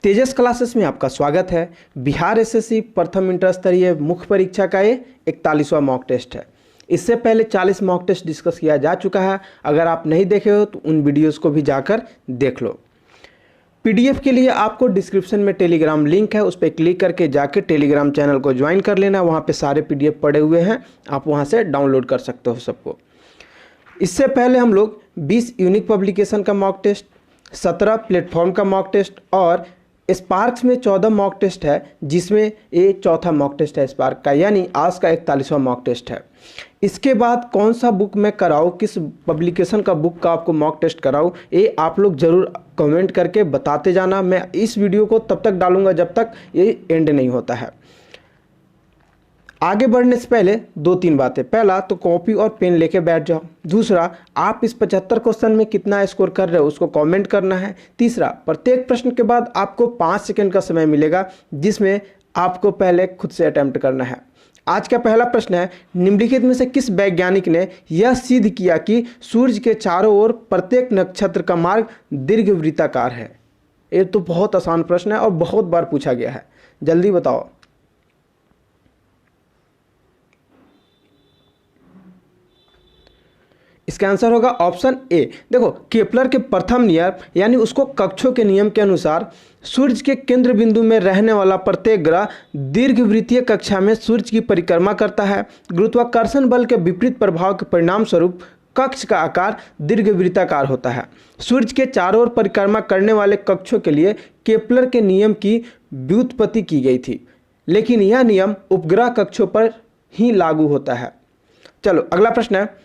तेजस classes में आपका स्वागत है। बिहार एसएससी प्रथम इंटर स्तरीय मुख्य परीक्षा का ये 41वां मॉक टेस्ट है। इससे पहले 40 मॉक टेस्ट डिस्कस किया जा चुका है। अगर आप नहीं देखे हो तो उन वीडियोस को भी जाकर देख लो। पीडीएफ के लिए आपको डिस्क्रिप्शन में टेलीग्राम लिंक है, उस पर क्लिक करके जाके टेलीग्राम चैनल को ज्वाइन कर लेना। वहाँ पे सारे पीडीएफ पड़े हुए हैं, आप वहाँ से डाउनलोड कर सकते हो सबको। इससे पहले हम लोग 20 यूनिक पब्लिकेशन का मॉक टेस्ट, 17 प्लेटफॉर्म का मॉक टेस्ट और स्पार्क्स में 14 मॉक टेस्ट है, जिसमें ये चौथा मॉक टेस्ट है स्पार्क का, यानी आज का 41वां मॉक टेस्ट है। इसके बाद कौन सा बुक मैं कराऊँ, किस पब्लिकेशन का बुक का आपको मॉक टेस्ट कराऊँ, ये आप लोग ज़रूर कमेंट करके बताते जाना। मैं इस वीडियो को तब तक डालूंगा जब तक ये एंड नहीं होता है। आगे बढ़ने से पहले 2-3 बातें। पहला तो कॉपी और पेन लेके बैठ जाओ। दूसरा, आप इस 75 क्वेश्चन में कितना स्कोर कर रहे हो उसको कमेंट करना है। तीसरा, प्रत्येक प्रश्न के बाद आपको 5 सेकंड का समय मिलेगा, जिसमें आपको पहले खुद से अटेम्प्ट करना है। आज का पहला प्रश्न है, निम्नलिखित में से किस वैज्ञानिक ने यह सिद्ध किया कि सूर्य के चारों ओर प्रत्येक नक्षत्र का मार्ग दीर्घवृत्ताकार है? ये तो बहुत आसान प्रश्न है और बहुत बार पूछा गया है, जल्दी बताओ। इसका आंसर होगा ऑप्शन ए। देखो, केपलर के प्रथम नियम यानी उसको कक्षों के नियम के अनुसार सूर्य के केंद्र बिंदु में रहने वाला प्रत्येक ग्रह दीर्घवृत्तीय कक्षा में सूर्य की परिक्रमा करता है। गुरुत्वाकर्षण बल के विपरीत प्रभाव के परिणाम स्वरूप कक्ष का आकार दीर्घवृत्ताकार होता है। सूर्य के चारों ओर परिक्रमा करने वाले कक्षों के लिए केपलर के नियम की व्युत्पत्ति की गई थी, लेकिन यह नियम उपग्रह कक्षों पर ही लागू होता है। चलो अगला प्रश्न है,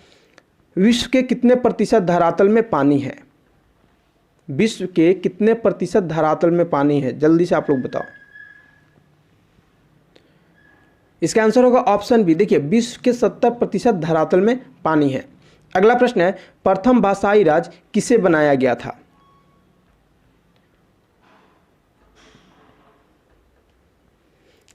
विश्व के कितने प्रतिशत धरातल में पानी है? विश्व के कितने प्रतिशत धरातल में पानी है, जल्दी से आप लोग बताओ। इसका आंसर होगा ऑप्शन बी। देखिए, विश्व के 70% धरातल में पानी है। अगला प्रश्न है, प्रथम भाषाई राज्य किसे बनाया गया था?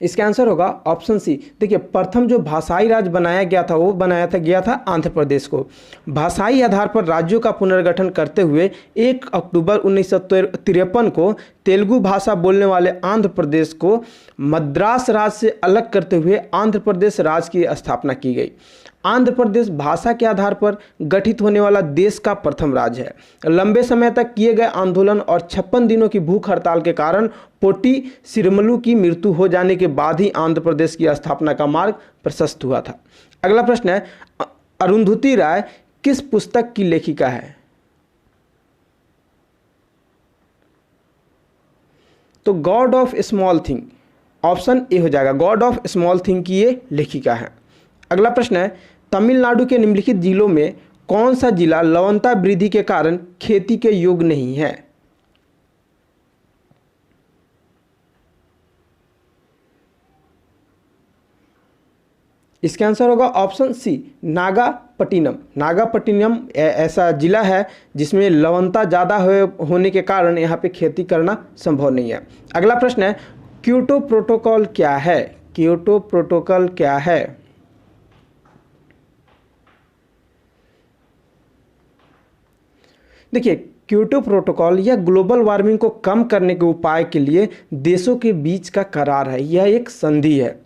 इसका आंसर होगा ऑप्शन सी। देखिए, प्रथम जो भाषाई राज्य बनाया गया था वो गया था आंध्र प्रदेश को। भाषाई आधार पर राज्यों का पुनर्गठन करते हुए 1 अक्टूबर 1953 को तेलुगु भाषा बोलने वाले आंध्र प्रदेश को मद्रास राज्य से अलग करते हुए आंध्र प्रदेश राज्य की स्थापना की गई। आंध्र प्रदेश भाषा के आधार पर गठित होने वाला देश का प्रथम राज्य है। लंबे समय तक किए गए आंदोलन और 56 दिनों की भूख हड़ताल के कारण पोटी श्रीरामुलु की मृत्यु हो जाने के बाद ही आंध्र प्रदेश की स्थापना का मार्ग प्रशस्त हुआ था। अगला प्रश्न है, अरुंधति राय किस पुस्तक की लेखिका है? तो God of small thing, option A हो जाएगा। गॉड ऑफ स्मॉल थिंग की ये लेखिका है। अगला प्रश्न है, तमिलनाडु के निम्नलिखित जिलों में कौन सा जिला लवणता वृद्धि के कारण खेती के योग्य नहीं है? इसका आंसर होगा ऑप्शन सी, नागापट्टिनम। नागापट्टिनम ऐसा जिला है जिसमें लवणता ज़्यादा होने के कारण यहाँ पे खेती करना संभव नहीं है। अगला प्रश्न है, क्योटो प्रोटोकॉल क्या है? क्योटो प्रोटोकॉल क्या है? देखिए, क्योटो प्रोटोकॉल यह ग्लोबल वार्मिंग को कम करने के उपाय के लिए देशों के बीच का करार है। यह एक संधि है।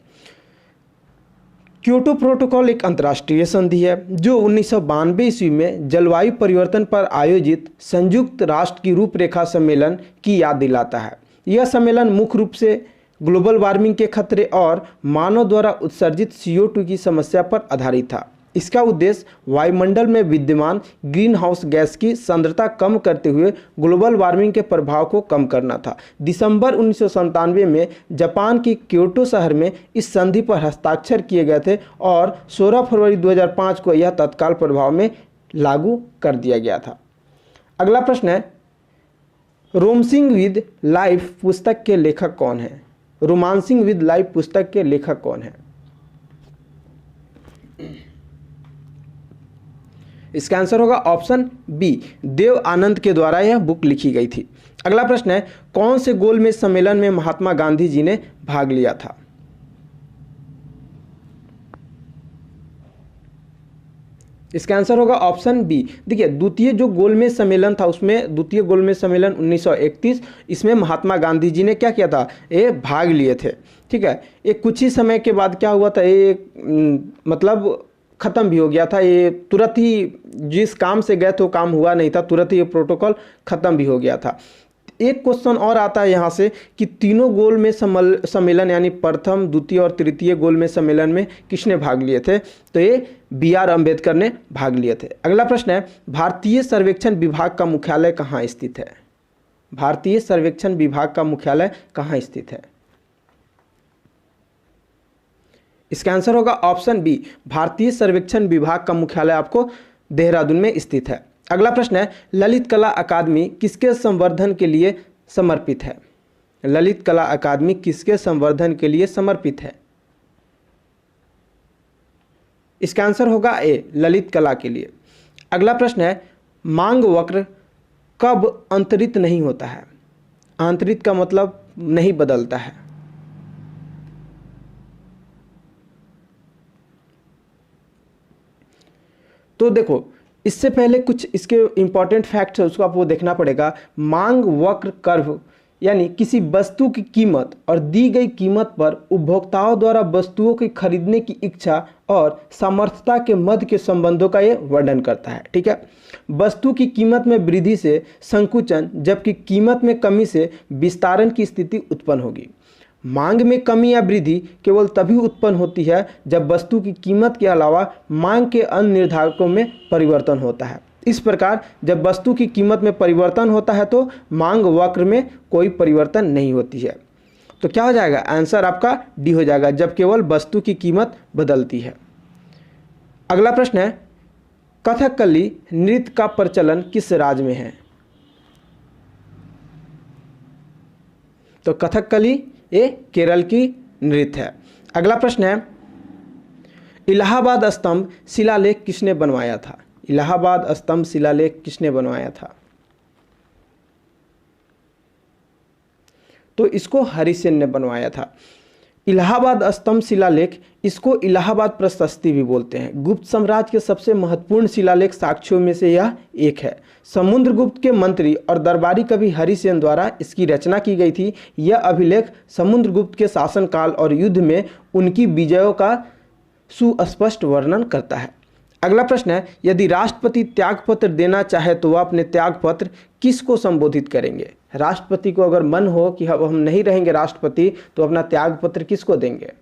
क्योटो प्रोटोकॉल एक अंतर्राष्ट्रीय संधि है जो 1992 ईस्वी में जलवायु परिवर्तन पर आयोजित संयुक्त राष्ट्र की रूपरेखा सम्मेलन की याद दिलाता है। यह सम्मेलन मुख्य रूप से ग्लोबल वार्मिंग के खतरे और मानव द्वारा उत्सर्जित CO2 की समस्या पर आधारित था। इसका उद्देश्य वायुमंडल में विद्यमान ग्रीन हाउस गैस की सांद्रता कम करते हुए ग्लोबल वार्मिंग के प्रभाव को कम करना था। दिसंबर 1997 में जापान के क्योटो शहर में इस संधि पर हस्ताक्षर किए गए थे और 16 फरवरी 2005 को यह तत्काल प्रभाव में लागू कर दिया गया था। अगला प्रश्न है, रोमांसिंग विद लाइफ पुस्तक के लेखक कौन है? रोमांसिंग विद लाइफ पुस्तक के लेखक कौन है? इसका आंसर होगा ऑप्शन बी, देव आनंद के द्वारा यह बुक लिखी गई थी। अगला प्रश्न है, कौन से गोलमेज सम्मेलन में महात्मा गांधी जी ने भाग लिया था? इसका आंसर होगा ऑप्शन बी। देखिए द्वितीय जो गोलमेज सम्मेलन था उसमें, द्वितीय गोलमेज सम्मेलन 1931, इसमें महात्मा गांधी जी ने क्या किया था, ये भाग लिए थे। ठीक है, ये कुछ ही समय के बाद क्या हुआ था, ये मतलब ख़त्म भी हो गया था। ये तुरंत ही जिस काम से गए थे वो काम हुआ नहीं था, तुरंत ही ये प्रोटोकॉल ख़त्म भी हो गया था। एक क्वेश्चन और आता है यहाँ से कि तीनों गोल में सम्मेलन यानी प्रथम, द्वितीय और तृतीय गोल में सम्मेलन में किसने भाग लिए थे, तो ये B.R. अम्बेडकर ने भाग लिए थे। अगला प्रश्न है, भारतीय सर्वेक्षण विभाग का मुख्यालय कहाँ स्थित है? भारतीय सर्वेक्षण विभाग का मुख्यालय कहाँ स्थित है? इसका आंसर होगा ऑप्शन बी, भारतीय सर्वेक्षण विभाग का मुख्यालय आपको देहरादून में स्थित है। अगला प्रश्न है, ललित कला अकादमी किसके संवर्धन के लिए समर्पित है? ललित कला अकादमी किसके संवर्धन के लिए समर्पित है? इसका आंसर होगा ए, ललित कला के लिए। अगला प्रश्न है, मांग वक्र कब अंतरित नहीं होता है? अंतरित का मतलब नहीं बदलता है। तो देखो इससे पहले कुछ इसके इंपॉर्टेंट फैक्ट्स है उसको आपको देखना पड़ेगा। मांग वक्र कर्व यानी किसी वस्तु की कीमत और दी गई कीमत पर उपभोक्ताओं द्वारा वस्तुओं की खरीदने की इच्छा और सामर्थ्यता के मध्य के संबंधों का ये वर्णन करता है। ठीक है, वस्तु की कीमत में वृद्धि से संकुचन जबकि कीमत में कमी से विस्तारण की स्थिति उत्पन्न होगी। मांग में कमी या वृद्धि केवल तभी उत्पन्न होती है जब वस्तु की कीमत के अलावा मांग के अन्य निर्धारकों में परिवर्तन होता है। इस प्रकार जब वस्तु की कीमत में परिवर्तन होता है तो मांग वक्र में कोई परिवर्तन नहीं होती है। तो क्या हो जाएगा, आंसर आपका डी हो जाएगा, जब केवल वस्तु की कीमत बदलती है। अगला प्रश्न है, कथकली नृत्य का प्रचलन किस राज्य में है? तो कथकली ये केरल की नृत्य है। अगला प्रश्न है, इलाहाबाद स्तंभ शिलालेख किसने बनवाया था? इलाहाबाद स्तंभ शिलालेख किसने बनवाया था? तो इसको हरिसेन ने बनवाया था। इलाहाबाद स्तंभ शिलालेख, इसको इलाहाबाद प्रशस्ति भी बोलते हैं। गुप्त साम्राज्य के सबसे महत्वपूर्ण शिलालेख साक्ष्यों में से यह एक है। समुद्रगुप्त के मंत्री और दरबारी कवि हरिसेन द्वारा इसकी रचना की गई थी। यह अभिलेख समुद्रगुप्त के शासनकाल और युद्ध में उनकी विजयों का सुस्पष्ट वर्णन करता है। अगला प्रश्न है, यदि राष्ट्रपति त्यागपत्र देना चाहे तो वह अपने त्यागपत्र किसको संबोधित करेंगे? राष्ट्रपति को अगर मन हो कि अब हम नहीं रहेंगे राष्ट्रपति तो अपना त्यागपत्र किसको देंगे?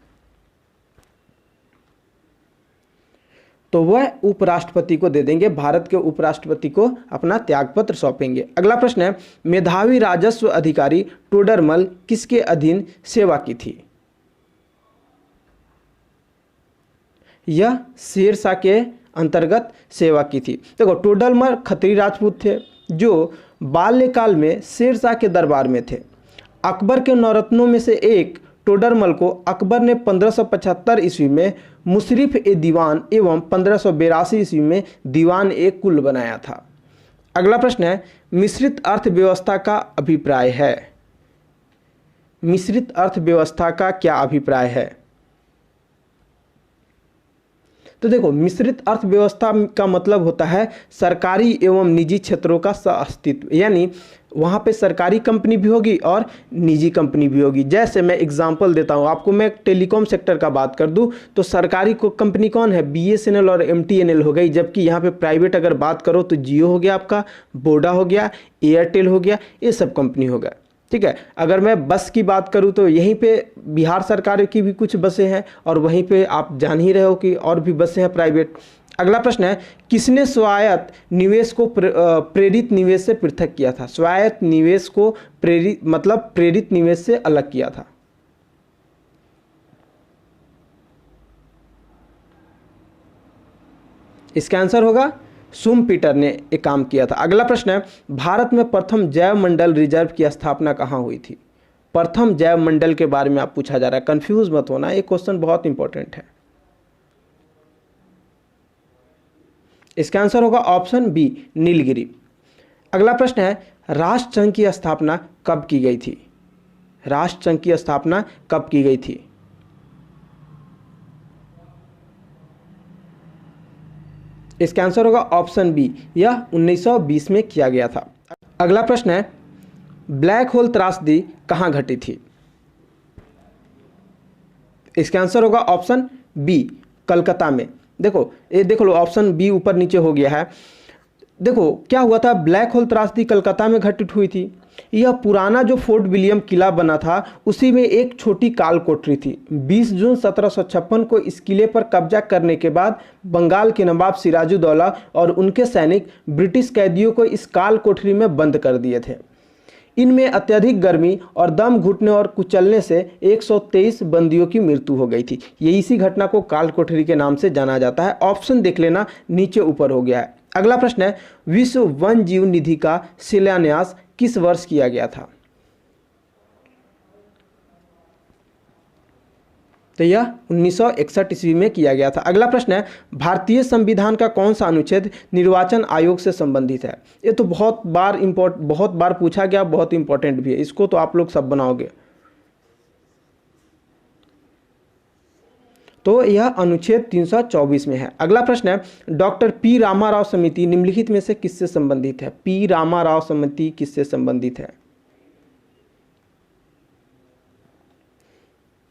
तो वह उपराष्ट्रपति को दे देंगे। भारत के उपराष्ट्रपति को अपना त्यागपत्र सौंपेंगे। अगला प्रश्न है, मेधावी राजस्व अधिकारी टोडरमल किसके अधीन सेवा की थी? यह शेरशाह के अंतर्गत सेवा की थी। देखो टोडरमल खत्री राजपूत थे जो बाल्यकाल में शेरशाह के दरबार में थे। अकबर के नौरत्नों में से एक टोडरमल को अकबर ने 1575 ईस्वी में मुशरिफ ए दीवान एवं 1582 ईस्वी में दीवान ए कुल बनाया था। अगला प्रश्न है, मिश्रित अर्थव्यवस्था का अभिप्राय है? मिश्रित अर्थव्यवस्था का क्या अभिप्राय है? तो देखो मिश्रित अर्थव्यवस्था का मतलब होता है सरकारी एवं निजी क्षेत्रों का सह-अस्तित्व, यानी वहाँ पे सरकारी कंपनी भी होगी और निजी कंपनी भी होगी। जैसे मैं एग्जांपल देता हूँ आपको, मैं टेलीकॉम सेक्टर का बात कर दूँ तो सरकारी को कंपनी कौन है? BSNL और MTNL हो गई। जबकि यहाँ पे प्राइवेट अगर बात करो तो जियो हो गया, आपका वोडा हो गया, एयरटेल हो गया, ये सब कंपनी हो गया। ठीक है, अगर मैं बस की बात करूं तो यहीं पे बिहार सरकार की भी कुछ बसें हैं और वहीं पे आप जान ही रहे हो कि और भी बसें हैं प्राइवेट। अगला प्रश्न है, किसने स्वायत्त निवेश को प्रेरित निवेश से पृथक किया था? स्वायत्त निवेश को प्रेरित निवेश से अलग किया था। इसका आंसर होगा शुम्पीटर ने एक काम किया था। अगला प्रश्न है, भारत में प्रथम जैव मंडल रिजर्व की स्थापना कहाँ हुई थी? प्रथम जैव मंडल के बारे में आप पूछा जा रहा है, कंफ्यूज मत होना, ये क्वेश्चन बहुत इंपॉर्टेंट है। इसका आंसर होगा ऑप्शन बी, नीलगिरी। अगला प्रश्न है, राष्ट्रसंघ की स्थापना कब की गई थी? राष्ट्रसंघ की स्थापना कब की गई थी? इसका आंसर होगा ऑप्शन बी, यह 1920 में किया गया था। अगला प्रश्न है, ब्लैक होल त्रासदी कहाँ घटी थी? इसका आंसर होगा ऑप्शन बी, कलकत्ता में। देखो ये देख लो, ऑप्शन बी ऊपर नीचे हो गया है। देखो क्या हुआ था, ब्लैक होल त्रासदी कलकत्ता में घटित हुई थी। यह पुराना जो फोर्ट विलियम किला बना था उसी में एक छोटी काल कोठरी थी। 20 जून 1756 को इस किले पर कब्जा करने के बाद बंगाल के नवाब सिराजुद्दौला और उनके सैनिक ब्रिटिश कैदियों को इस काल कोठरी में बंद कर दिए थे। इनमें अत्यधिक गर्मी और दम घुटने और कुचलने से 123 बंदियों की मृत्यु हो गई थी। ये इसी घटना को काल कोठरी के नाम से जाना जाता है। ऑप्शन देख लेना, नीचे ऊपर हो गया है। अगला प्रश्न है, विश्व वन जीव निधि का शिलान्यास किस वर्ष किया गया था? तो यह 1961 ईस्वी में किया गया था। अगला प्रश्न है, भारतीय संविधान का कौन सा अनुच्छेद निर्वाचन आयोग से संबंधित है? ये तो बहुत बार पूछा गया, बहुत इंपॉर्टेंट भी है, इसको तो आप लोग सब बनाओगे। तो यह अनुच्छेद 324 में है। अगला प्रश्न है, डॉक्टर पी रामाराव समिति निम्नलिखित में से किससे संबंधित है? पी रामाराव समिति किससे संबंधित है?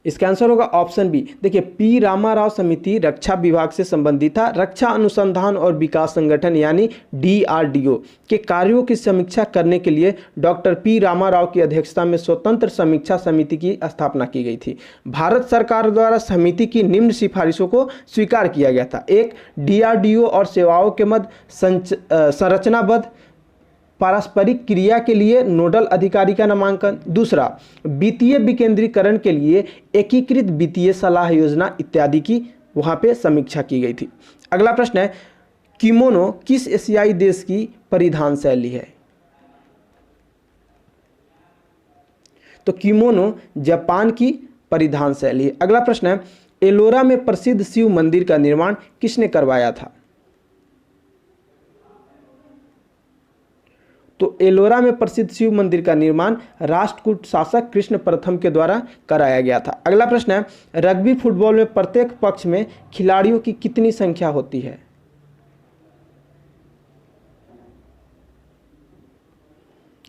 इसका आंसर होगा ऑप्शन बी। देखिए, पी रामाराव समिति रक्षा विभाग से संबंधित था। रक्षा अनुसंधान और विकास संगठन यानी DRDO के कार्यों की समीक्षा करने के लिए डॉक्टर पी रामाराव की अध्यक्षता में स्वतंत्र समीक्षा समिति की स्थापना की गई थी। भारत सरकार द्वारा समिति की निम्न सिफारिशों को स्वीकार किया गया था। एक, DRDO और सेवाओं के मध्य संरचनाबद्ध पारस्परिक क्रिया के लिए नोडल अधिकारी का नामांकन। दूसरा, वित्तीय विकेंद्रीकरण के लिए एकीकृत वित्तीय सलाह योजना इत्यादि की वहां पे समीक्षा की गई थी। अगला प्रश्न है, किमोनो किस एशियाई देश की परिधान शैली है? तो किमोनो जापान की परिधान शैली है। अगला प्रश्न है, एलोरा में प्रसिद्ध शिव मंदिर का निर्माण किसने करवाया था? तो एलोरा में प्रसिद्ध शिव मंदिर का निर्माण राष्ट्रकूट शासक कृष्ण प्रथम के द्वारा कराया गया था। अगला प्रश्न है, रग्बी फुटबॉल में प्रत्येक पक्ष में खिलाड़ियों की कितनी संख्या होती है?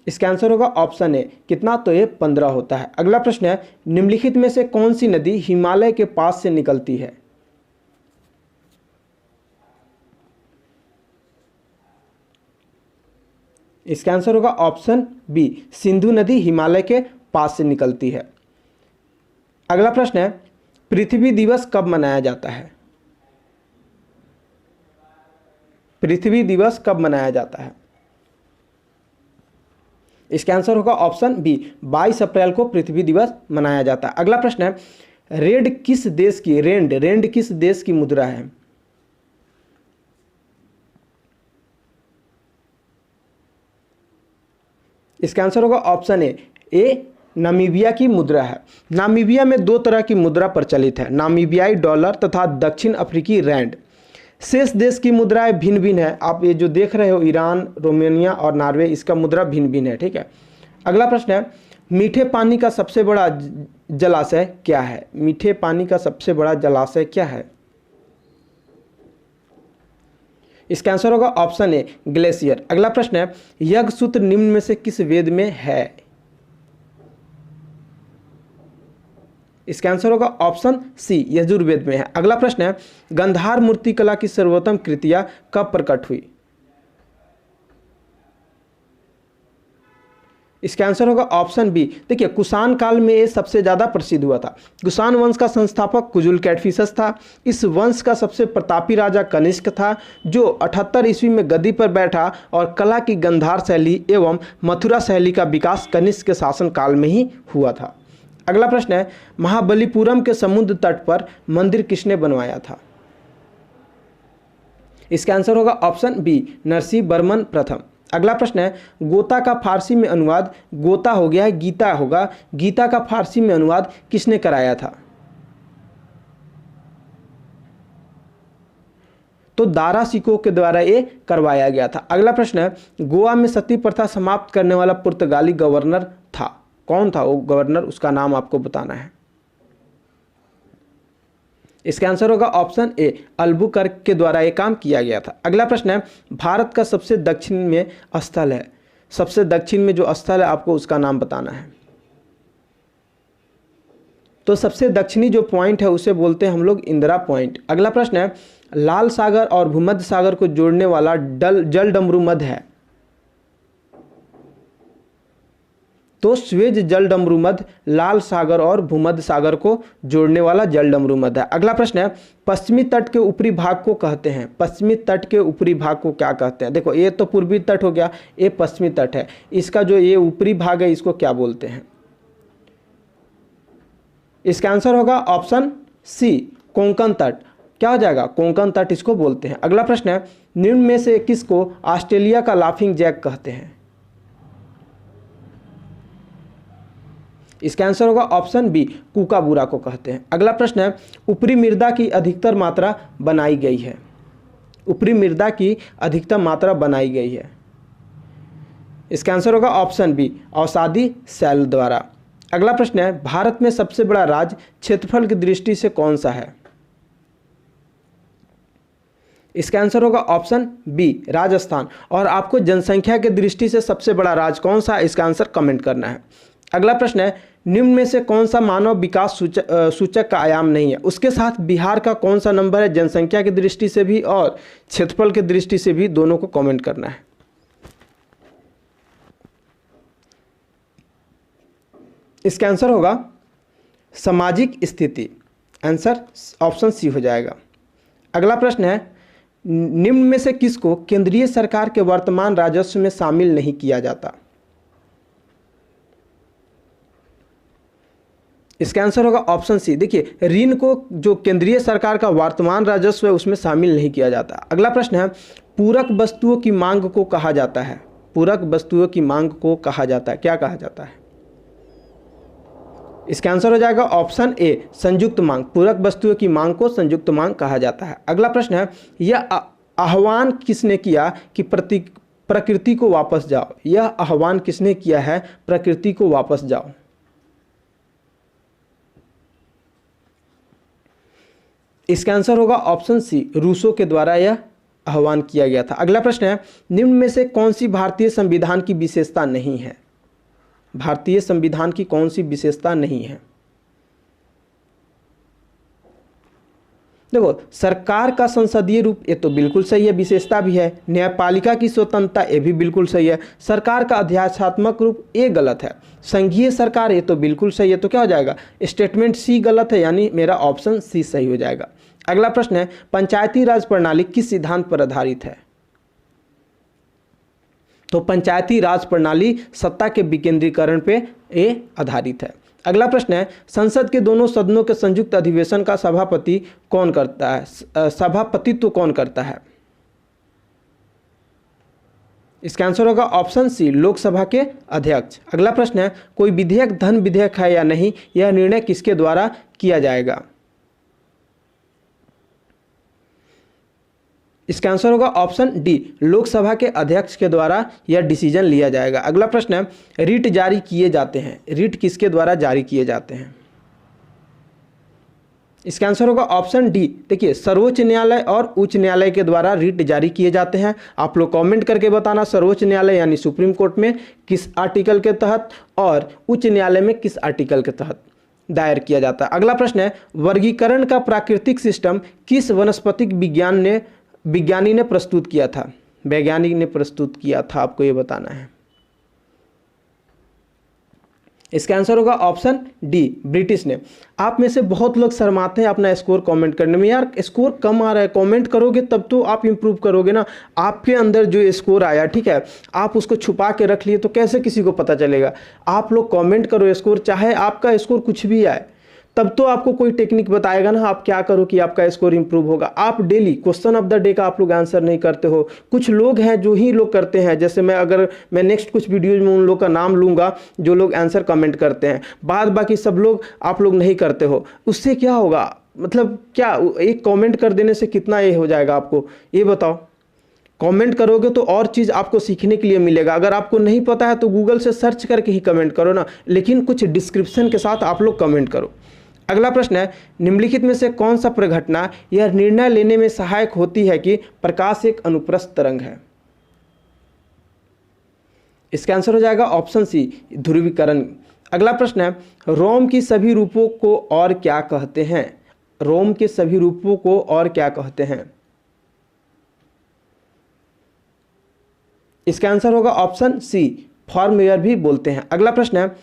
इसका आंसर होगा ऑप्शन ए, कितना? तो ये 15 होता है। अगला प्रश्न है, निम्नलिखित में से कौन सी नदी हिमालय के पास से निकलती है? इसका आंसर होगा ऑप्शन बी, सिंधु नदी हिमालय के पास से निकलती है। अगला प्रश्न है, पृथ्वी दिवस कब मनाया जाता है? पृथ्वी दिवस कब मनाया जाता है? इसका आंसर होगा ऑप्शन बी, 22 अप्रैल को पृथ्वी दिवस मनाया जाता है। अगला प्रश्न है, रेंड किस देश की मुद्रा है? इसका आंसर होगा ऑप्शन ए, नामीबिया की मुद्रा है। नामीबिया में दो तरह की मुद्रा प्रचलित है, नामीबियाई डॉलर तथा दक्षिण अफ्रीकी रैंड। शेष देश की मुद्राएं भिन्न भिन्न है। आप ये जो देख रहे हो ईरान, रोमानिया और नॉर्वे, इसका मुद्रा भिन्न भिन्न है, ठीक है। अगला प्रश्न है, मीठे पानी का सबसे बड़ा जलाशय क्या है? मीठे पानी का सबसे बड़ा जलाशय क्या है? इसका आंसर होगा ऑप्शन ए, ग्लेशियर। अगला प्रश्न है, यज्ञ सूत्र निम्न में से किस वेद में है? इसका आंसर होगा ऑप्शन सी, यजुर्वेद में है। अगला प्रश्न है, गंधार मूर्तिकला की सर्वोत्तम कृतियां कब प्रकट हुई? इसका आंसर होगा ऑप्शन बी। देखिए, कुषाण काल में ये सबसे ज़्यादा प्रसिद्ध हुआ था। कुषाण वंश का संस्थापक कुजुल कैटफिसस था। इस वंश का सबसे प्रतापी राजा कनिष्क था, जो 78 ईस्वी में गद्दी पर बैठा और कला की गंधार शैली एवं मथुरा शैली का विकास कनिष्क के शासन काल में ही हुआ था। अगला प्रश्न है, महाबलीपुरम के समुद्र तट पर मंदिर किसने बनवाया था? इसका आंसर होगा ऑप्शन बी, नरसिंह वर्मन प्रथम। अगला प्रश्न है, गोता का फारसी में अनुवाद, गोता हो गया गीता होगा, गीता का फारसी में अनुवाद किसने कराया था? तो दारा सिकोह के द्वारा ये करवाया गया था। अगला प्रश्न है, गोवा में सती प्रथा समाप्त करने वाला पुर्तगाली गवर्नर था, कौन था वो गवर्नर? उसका नाम आपको बताना है। इसका आंसर होगा ऑप्शन ए, अल्बुकर्क के द्वारा ये काम किया गया था। अगला प्रश्न है, भारत का सबसे दक्षिण में स्थल है, सबसे दक्षिण में जो स्थल है आपको उसका नाम बताना है। तो सबसे दक्षिणी जो पॉइंट है उसे बोलते हैं हम लोग इंदिरा पॉइंट। अगला प्रश्न है, लाल सागर और भूमध्य सागर को जोड़ने वाला जलडमरू मध्य है। तो स्वेज जलडमरू मध्य लाल सागर और भूमध्य सागर को जोड़ने वाला जलडमरू मध्य है। अगला प्रश्न है, पश्चिमी तट के ऊपरी भाग को कहते हैं, पश्चिमी तट के ऊपरी भाग को क्या कहते हैं? देखो ये तो पूर्वी तट हो गया, ये पश्चिमी तट है, इसका जो ये ऊपरी भाग है इसको क्या बोलते हैं? इसका आंसर होगा ऑप्शन सी, कोंकण तट। क्या हो जाएगा? कोंकण तट इसको बोलते हैं। अगला प्रश्न है, निम्न में से किसको ऑस्ट्रेलिया का लाफिंग जैक कहते हैं? इसका आंसर होगा ऑप्शन बी, कूकाबूरा को कहते हैं। अगला प्रश्न है, ऊपरी मृदा की अधिकतर मात्रा बनाई गई है, ऊपरी मृदा की अधिकतम मात्रा बनाई गई है। इसका आंसर होगा ऑप्शन बी, अवसादी शैल द्वारा। अगला प्रश्न है, भारत में सबसे बड़ा राज्य क्षेत्रफल की दृष्टि से कौन सा है? इसका आंसर होगा ऑप्शन बी, राजस्थान। और आपको जनसंख्या की दृष्टि से सबसे बड़ा राज्य कौन सा है इसका आंसर कमेंट करना है। अगला प्रश्न है, निम्न में से कौन सा मानव विकास सूचक का आयाम नहीं है? उसके साथ बिहार का कौन सा नंबर है जनसंख्या की दृष्टि से भी और क्षेत्रफल की दृष्टि से भी, दोनों को कमेंट करना है। इसका आंसर होगा सामाजिक स्थिति, आंसर ऑप्शन सी हो जाएगा। अगला प्रश्न है, निम्न में से किसको केंद्रीय सरकार के वर्तमान राजस्व में शामिल नहीं किया जाता? इसका आंसर होगा ऑप्शन सी। देखिए, ऋण को जो केंद्रीय सरकार का वर्तमान राजस्व है उसमें शामिल नहीं किया जाता। अगला प्रश्न है, पूरक वस्तुओं की मांग को कहा जाता है, पूरक वस्तुओं की मांग को कहा जाता है, क्या कहा जाता है? इसका आंसर हो जाएगा ऑप्शन ए, संयुक्त मांग। पूरक वस्तुओं की मांग को संयुक्त मांग कहा जाता है। अगला प्रश्न है, यह आह्वान किसने किया कि प्रकृति को वापस जाओ? यह आह्वान किसने किया है प्रकृति को वापस जाओ? इसका आंसर होगा ऑप्शन सी, रूसो के द्वारा यह आह्वान किया गया था। अगला प्रश्न है, निम्न में से कौन सी भारतीय संविधान की विशेषता नहीं है? भारतीय संविधान की कौन सी विशेषता नहीं है? देखो, सरकार का संसदीय रूप ये तो बिल्कुल सही है, विशेषता भी है। न्यायपालिका की स्वतंत्रता ये भी बिल्कुल सही है। सरकार का अध्यात्मात्मक रूप ये गलत है। संघीय सरकार ये तो बिल्कुल सही है, तो क्या हो जाएगा? स्टेटमेंट सी गलत है, यानी मेरा ऑप्शन सी सही हो जाएगा। अगला प्रश्न है, पंचायती राज प्रणाली किस सिद्धांत पर आधारित है? तो पंचायती राज प्रणाली सत्ता के विकेंद्रीकरण पे ये आधारित है। अगला प्रश्न है, संसद के दोनों सदनों के संयुक्त अधिवेशन का सभापति कौन करता है? सभापतित्व कौन करता है? इसका आंसर होगा ऑप्शन सी, लोकसभा के अध्यक्ष। अगला प्रश्न है, कोई विधेयक धन विधेयक है या नहीं, यह निर्णय किसके द्वारा किया जाएगा? इसका आंसर होगा ऑप्शन डी, लोकसभा के अध्यक्ष के द्वारा यह डिसीजन लिया जाएगा। अगला प्रश्न है, रिट जारी किए जाते हैं, रिट किसके द्वारा जारी किए जाते हैं? इसका आंसर होगा ऑप्शन डी। देखिए, सर्वोच्च न्यायालय और उच्च न्यायालय के द्वारा रिट जारी किए जाते हैं। आप लोग कमेंट करके बताना, सर्वोच्च न्यायालय यानी सुप्रीम कोर्ट में किस आर्टिकल के तहत और उच्च न्यायालय में किस आर्टिकल के तहत दायर किया जाता है। अगला प्रश्न है, वर्गीकरण का प्राकृतिक सिस्टम किस वनस्पतिक विज्ञानी ने प्रस्तुत किया था? वैज्ञानिक ने प्रस्तुत किया था, आपको ये बताना है। इसका आंसर होगा ऑप्शन डी, ब्रिटिश ने। आप में से बहुत लोग शर्माते हैं अपना स्कोर कमेंट करने में। यार, स्कोर कम आ रहा है, कमेंट करोगे तब तो आप इंप्रूव करोगे ना। आपके अंदर जो स्कोर आया, ठीक है, आप उसको छुपा के रख लिए तो कैसे किसी को पता चलेगा? आप लोग कमेंट करो स्कोर, चाहे आपका स्कोर कुछ भी आए, तब तो आपको कोई टेक्निक बताएगा ना आप क्या करो कि आपका स्कोर इंप्रूव होगा। आप daily question of the day का आप लोग आंसर नहीं करते हो। कुछ लोग हैं जो ही लोग करते हैं, जैसे मैं नेक्स्ट कुछ वीडियोज में उन लोग का नाम लूँगा जो लोग आंसर कमेंट करते हैं, बाद बाकी सब लोग आप लोग नहीं करते हो। उससे क्या होगा? मतलब क्या एक कमेंट कर देने से कितना ये हो जाएगा आपको, ये बताओ? कमेंट करोगे तो और चीज़ आपको सीखने के लिए मिलेगा। अगर आपको नहीं पता है तो गूगल से सर्च करके ही कमेंट करो ना, लेकिन कुछ डिस्क्रिप्शन के साथ आप लोग कमेंट करो। अगला प्रश्न है, निम्नलिखित में से कौन सा प्रघटना यह निर्णय लेने में सहायक होती है कि प्रकाश एक अनुप्रस्थ तरंग है? इसका आंसर हो जाएगा ऑप्शन सी, ध्रुवीकरण। अगला प्रश्न है, रोम की सभी रूपों को और क्या कहते हैं? रोम के सभी रूपों को और क्या कहते हैं? इसका आंसर होगा ऑप्शन सी, फॉर्मवेयर भी बोलते हैं। अगला प्रश्न है,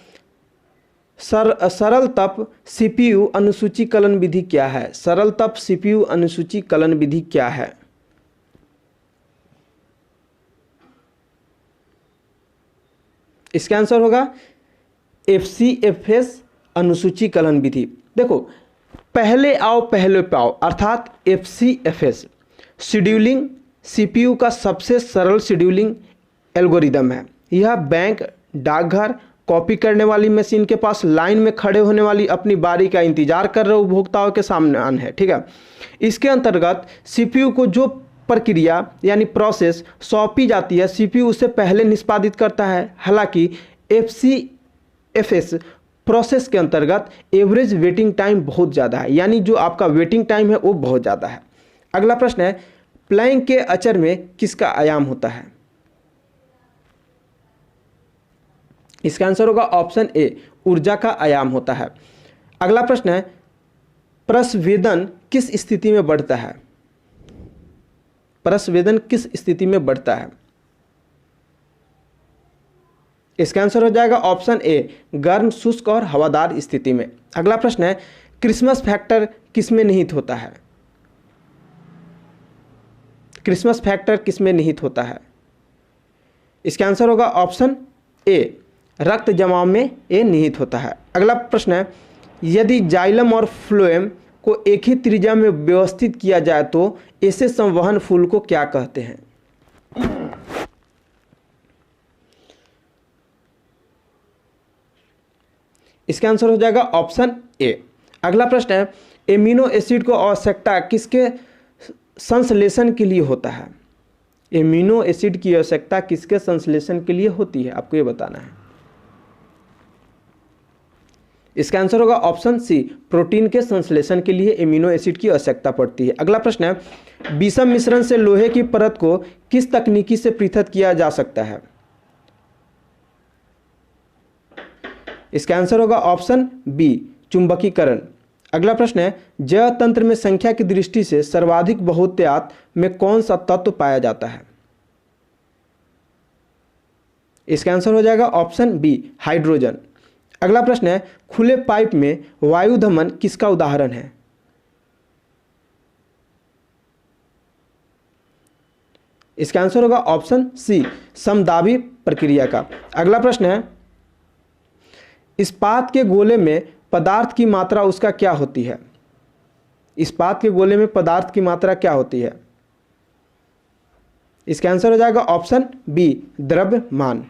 सरल तप सीपीयू अनुसूचीकरण विधि क्या है? सरल तप सीपीयू अनुसूचीकरण विधि क्या है? इसका आंसर होगा FCFS अनुसूचीकरण विधि। देखो, पहले आओ पहले पाओ अर्थात FCFS शेड्यूलिंग सीपीयू का सबसे सरल शेड्यूलिंग एल्गोरिदम है। यह बैंक, डाकघर, कॉपी करने वाली मशीन के पास लाइन में खड़े होने वाली अपनी बारी का इंतजार कर रहे उपभोक्ताओं के सामने है। ठीक है, इसके अंतर्गत सीपीयू को जो प्रक्रिया यानी प्रोसेस सौंपी जाती है, सीपीयू उसे पहले निष्पादित करता है। हालांकि FCFS प्रोसेस के अंतर्गत एवरेज वेटिंग टाइम बहुत ज़्यादा है, यानी जो आपका वेटिंग टाइम है वो बहुत ज़्यादा है। अगला प्रश्न है, प्लैंक के अचर में किसका आयाम होता है? इसका आंसर होगा ऑप्शन ए, ऊर्जा का आयाम होता है। अगला प्रश्न है, प्रस्वेदन किस स्थिति में बढ़ता है? प्रस्वेदन किस स्थिति में बढ़ता है? इसका आंसर हो जाएगा ऑप्शन ए, गर्म, शुष्क और हवादार स्थिति में। अगला प्रश्न है, क्रिसमस फैक्टर किस में निहित होता है? क्रिसमस फैक्टर किस में निहित होता है? इसका आंसर होगा ऑप्शन ए, रक्त जमाव में ये निहित होता है। अगला प्रश्न है, यदि जाइलम और फ्लोएम को एक ही त्रिज्या में व्यवस्थित किया जाए तो ऐसे संवहन फूल को क्या कहते हैं? इसका आंसर हो जाएगा ऑप्शन ए। अगला प्रश्न है, एमिनो एसिड को आवश्यकता किसके संश्लेषण के लिए होता है? एमिनो एसिड की आवश्यकता किसके संश्लेषण के लिए होती है, आपको ये बताना है। इसका आंसर होगा ऑप्शन सी, प्रोटीन के संश्लेषण के लिए एमिनो एसिड की आवश्यकता पड़ती है। अगला प्रश्न है, विषम मिश्रण से लोहे की परत को किस तकनीकी से पृथक किया जा सकता है? इसका आंसर होगा ऑप्शन बी, चुंबकीकरण। अगला प्रश्न है, जैव तंत्र में संख्या की दृष्टि से सर्वाधिक बहुतायत में कौन सा तत्व पाया जाता है? इसका आंसर हो जाएगा ऑप्शन बी, हाइड्रोजन। अगला प्रश्न है, खुले पाइप में वायु धमन किसका उदाहरण है? इसका आंसर होगा ऑप्शन सी, समदाबी प्रक्रिया का। अगला प्रश्न है, इस्पात के गोले में पदार्थ की मात्रा उसका क्या होती है? इस्पात के गोले में पदार्थ की मात्रा क्या होती है? इसका आंसर हो जाएगा ऑप्शन बी, द्रव्यमान।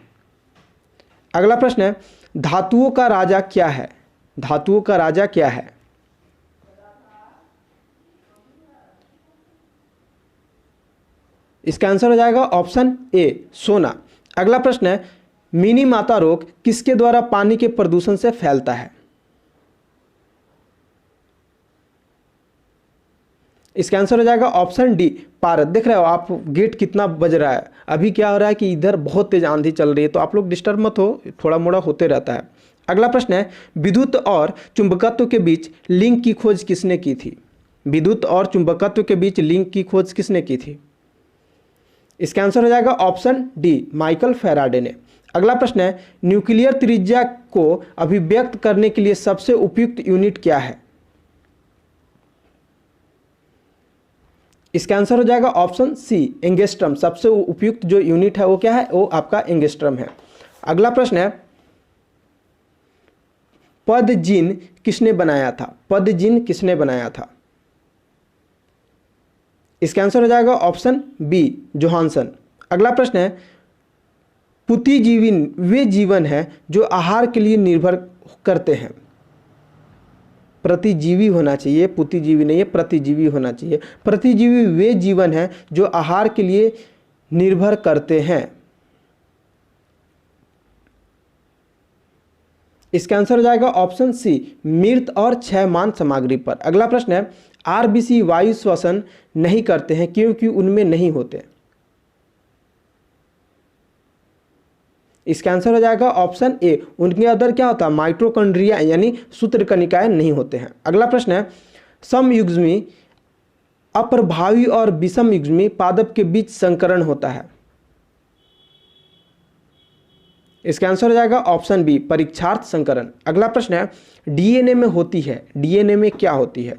अगला प्रश्न है, धातुओं का राजा क्या है? धातुओं का राजा क्या है? इसका आंसर हो जाएगा ऑप्शन ए, सोना। अगला प्रश्न है, मिनी माता रोग किसके द्वारा पानी के प्रदूषण से फैलता है? इसका आंसर हो जाएगा ऑप्शन डी, पारद। देख रहे हो आप गेट कितना बज रहा है। अभी क्या हो रहा है कि इधर बहुत तेज आंधी चल रही है, तो आप लोग डिस्टर्ब मत हो, थोड़ा मोड़ा होते रहता है। अगला प्रश्न है, विद्युत और चुंबकत्व के बीच लिंक की खोज किसने की थी? विद्युत और चुंबकत्व के बीच लिंक की खोज किसने की थी? इसका आंसर हो जाएगा ऑप्शन डी, माइकल फैराडे ने। अगला प्रश्न है, न्यूक्लियर त्रिज्या को अभिव्यक्त करने के लिए सबसे उपयुक्त यूनिट क्या है? इसका आंसर हो जाएगा ऑप्शन सी, एंगस्ट्रम। सबसे उपयुक्त जो यूनिट है वो क्या है? वो आपका एंगस्ट्रम है। अगला प्रश्न है, पदजीन किसने बनाया था? पदजीन किसने बनाया था? इसका आंसर हो जाएगा ऑप्शन बी, जोहानसन। अगला प्रश्न है, पुतिजीवी वे जीवन है जो आहार के लिए निर्भर करते हैं। प्रतिजीवी होना चाहिए, पुतिजीवी नहीं है, प्रतिजीवी होना चाहिए। प्रतिजीवी वे जीवन है जो आहार के लिए निर्भर करते हैं। इसका आंसर हो जाएगा ऑप्शन सी, मृत और क्षयमान सामग्री पर। अगला प्रश्न है, आरबीसी वायु श्वसन नहीं करते हैं क्योंकि उनमें नहीं होते। इसका आंसर हो जाएगा ऑप्शन ए, उनके अंदर क्या होता है, माइटोकॉन्ड्रिया यानी सूत्रकणिकाएं नहीं होते हैं। अगला प्रश्न है, समयुग्मी अप्रभावी और विषम युग्मी पादप के बीच संकरण होता है। इसका आंसर हो जाएगा ऑप्शन बी, परीक्षार्थ संकरण। अगला प्रश्न है, डीएनए में होती है, डीएनए में क्या होती है।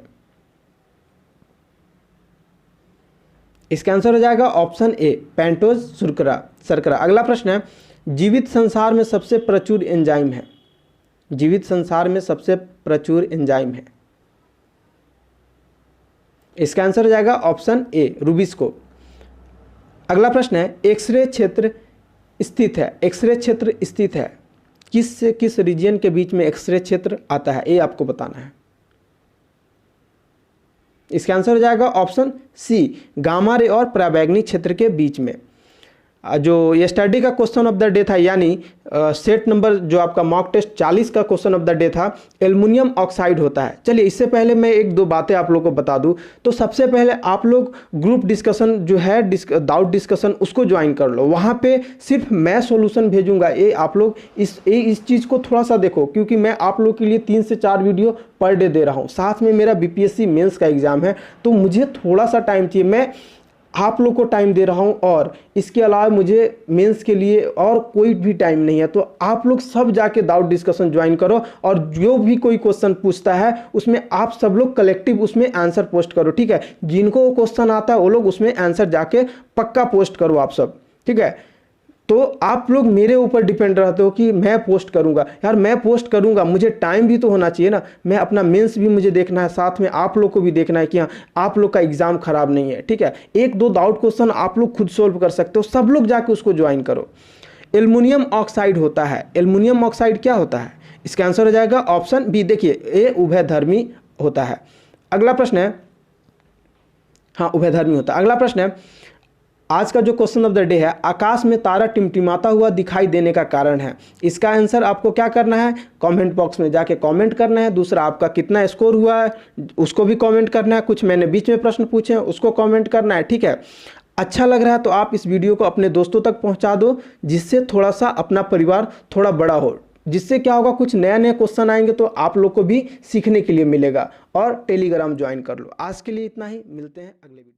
इसका आंसर हो जाएगा ऑप्शन ए, पेंटोज शर्करा। अगला प्रश्न है, जीवित संसार में सबसे प्रचुर एंजाइम है, जीवित संसार में सबसे प्रचुर एंजाइम है। इसका आंसर हो जाएगा ऑप्शन ए, रूबिस्को। अगला प्रश्न है, एक्सरे क्षेत्र स्थित है, एक्सरे क्षेत्र स्थित है किस से किस रीजन के बीच में एक्सरे क्षेत्र आता है, ये आपको बताना है। इसका आंसर हो जाएगा ऑप्शन सी, गामा रे और पराबैंगनी क्षेत्र के बीच में। जो ये स्टडी का क्वेश्चन ऑफ द डे था, यानी सेट नंबर जो आपका मॉक टेस्ट 40 का क्वेश्चन ऑफ द डे था, एल्युमिनियम ऑक्साइड होता है। चलिए इससे पहले मैं एक दो बातें आप लोगों को बता दूं। तो सबसे पहले आप लोग ग्रुप डिस्कशन जो है डाउट डिस्कशन उसको ज्वाइन कर लो, वहाँ पे सिर्फ मैं सॉल्यूशन भेजूंगा। ये आप लोग इस चीज़ को थोड़ा सा देखो, क्योंकि मैं आप लोग के लिए 3 से 4 वीडियो पर डे दे रहा हूँ। साथ में मेरा बीपीएससी मेंस का एग्जाम है, तो मुझे थोड़ा सा टाइम चाहिए। मैं आप लोग को टाइम दे रहा हूं और इसके अलावा मुझे मेंस के लिए और कोई भी टाइम नहीं है। तो आप लोग सब जाके डाउट डिस्कशन ज्वाइन करो और जो भी कोई क्वेश्चन पूछता है उसमें आप सब लोग कलेक्टिव उसमें आंसर पोस्ट करो, ठीक है। जिनको क्वेश्चन आता है वो लोग उसमें आंसर जाके पक्का पोस्ट करो आप सब, ठीक है। तो आप लोग मेरे ऊपर डिपेंड रहते हो कि मैं पोस्ट करूंगा। यार मैं पोस्ट करूंगा, मुझे टाइम भी तो होना चाहिए ना। मैं अपना मेंस भी मुझे देखना है, साथ में आप लोग को भी देखना है कि हाँ आप लोग का एग्जाम खराब नहीं है, ठीक है। 1-2 डाउट क्वेश्चन आप लोग खुद सोल्व कर सकते हो, सब लोग जाके उसको ज्वाइन करो। एल्युमिनियम ऑक्साइड होता है, एल्युमिनियम ऑक्साइड क्या होता है। इसका आंसर हो जाएगा ऑप्शन बी, देखिए ए उभयधर्मी होता है। अगला प्रश्न है, हाँ उभयधर्मी होता है। अगला प्रश्न है, आज का जो क्वेश्चन ऑफ द डे है, आकाश में तारा टिमटिमाता हुआ दिखाई देने का कारण है। इसका आंसर आपको क्या करना है, कमेंट बॉक्स में जाके कमेंट करना है। दूसरा, आपका कितना स्कोर हुआ है उसको भी कमेंट करना है। कुछ मैंने बीच में प्रश्न पूछे हैं उसको कमेंट करना है, ठीक है। अच्छा लग रहा है तो आप इस वीडियो को अपने दोस्तों तक पहुंचा दो, जिससे थोड़ा सा अपना परिवार थोड़ा बड़ा हो। जिससे क्या होगा, कुछ नया नया क्वेश्चन आएंगे तो आप लोग को भी सीखने के लिए मिलेगा। और टेलीग्राम ज्वाइन कर लो। आज के लिए इतना ही, मिलते हैं अगले वीडियो।